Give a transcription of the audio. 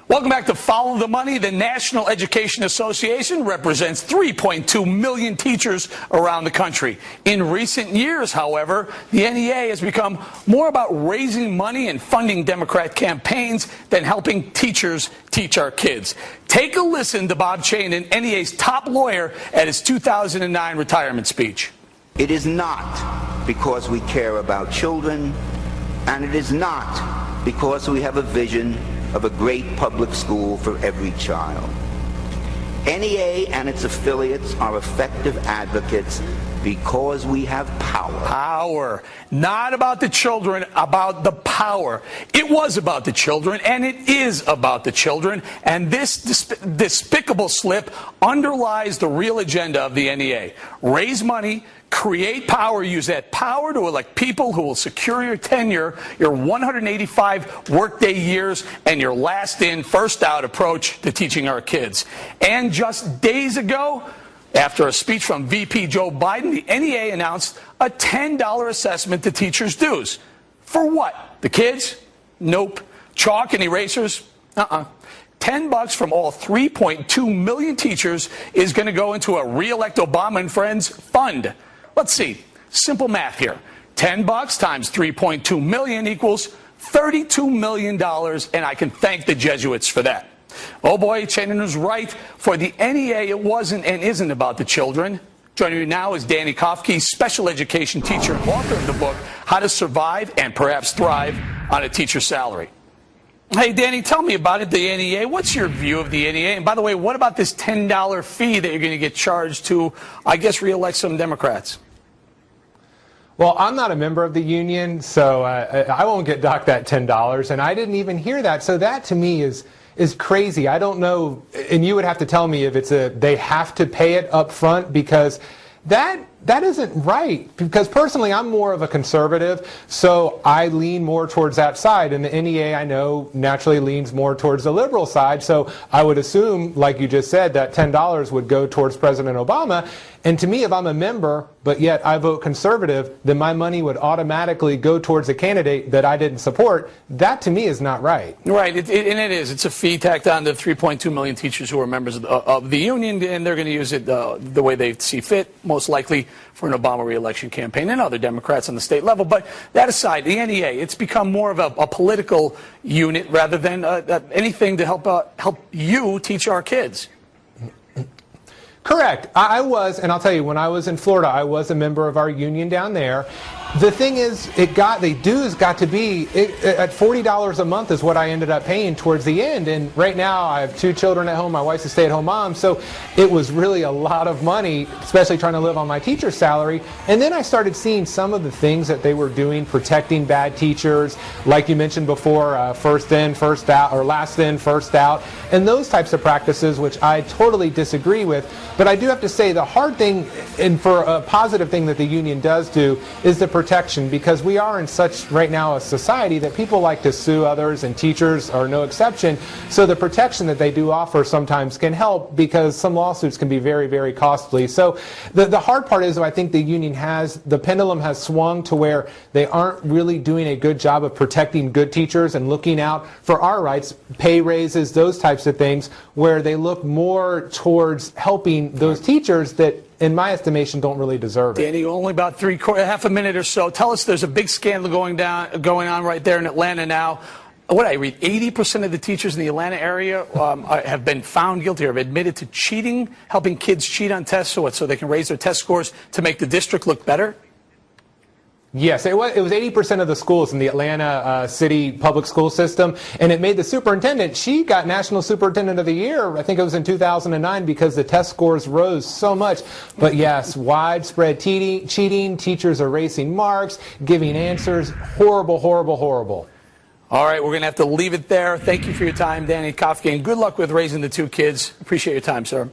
Welcome back to Follow the Money. The National Education Association represents 3.2 million teachers around the country. In recent years, however, the NEA has become more about raising money and funding Democrat campaigns than helping teachers teach our kids. Take a listen to Bob Chanin, NEA's top lawyer, at his 2009 retirement speech. It is not because we care about children, and it is not because we have a vision of a great public school for every child. NEA and its affiliates are effective advocates because we have power. Power. Not about the children, about the power. It was about the children, and it is about the children, and this despicable slip underlies the real agenda of the NEA. Raise money, create power, use that power to elect people who will secure your tenure, your 185 workday years, and your last in, first out approach to teaching our kids. And just days ago, after a speech from VP Joe Biden, the NEA announced a $10 assessment to teachers' dues. For what? The kids? Nope. Chalk and erasers? $10 from all 3.2 million teachers is going to go into a Re-elect Obama and Friends fund. Let's see. Simple math here. $10 times 3.2 million equals $32 million, and I can thank the Jesuits for that. Oh boy, Chanin was right. For the NEA, it wasn't and isn't about the children. Joining me now is Danny Kofke, special education teacher and author of the book, How to Survive and Perhaps Thrive on a Teacher's Salary. Hey, Danny, tell me about it, the NEA. What's your view of the NEA? And by the way, what about this $10 fee that you're going to get charged to, I guess, re-elect some Democrats? Well, I'm not a member of the union, so I won't get docked that $10, and I didn't even hear that. So that, to me, is crazy. I don't know, and you would have to tell me if they have to pay it up front, because that isn't right. Because personally, I'm more of a conservative, so I lean more towards that side. And the NEA, I know, naturally leans more towards the liberal side. So I would assume, like you just said, that $10 would go towards President Obama. And to me, if I'm a member, but yet I vote conservative, then my money would automatically go towards a candidate that I didn't support. That, to me, is not right. Right, and it is. It's a fee tacked on to 3.2 million teachers who are members of the union, and they're going to use it the way they see fit, most likely for an Obama re-election campaign and other Democrats on the state level. But that aside, the NEA, it's become more of a political unit rather than anything to help you teach our kids. Correct. I was, and I'll tell you, when I was in Florida, I was a member of our union down there. The thing is, the dues got to be at $40 a month is what I ended up paying towards the end. And right now, I have 2 children at home. My wife's a stay-at-home mom, so it was really a lot of money, especially trying to live on my teacher's salary. And then I started seeing some of the things that they were doing, protecting bad teachers, like you mentioned before, first in, first out, or last in, first out, and those types of practices, which I totally disagree with. But I do have to say the hard thing, and for a positive thing that the union does do, is the protection, because we are in such, right now, a society that people like to sue others, and teachers are no exception. So the protection that they do offer sometimes can help, because some lawsuits can be very, very costly. So the hard part is, though, I think the pendulum has swung to where they aren't really doing a good job of protecting good teachers and looking out for our rights, pay raises, those types of things, where they look more towards helping those teachers that, in my estimation, don't really deserve it. Danny, only about half a minute or so. Tell us, there's a big scandal going on right there in Atlanta now. What I read, 80% of the teachers in the Atlanta area have been found guilty or have admitted to cheating, helping kids cheat on tests, so they can raise their test scores to make the district look better? Yes, it was 80% of the schools in the Atlanta city public school system, and it made the superintendent, she got National Superintendent of the Year, I think it was in 2009, because the test scores rose so much. But yes, widespread cheating, teachers erasing marks, giving answers, horrible, horrible, horrible. All right, we're going to have to leave it there. Thank you for your time, Danny Kofke, and good luck with raising the 2 kids. Appreciate your time, sir.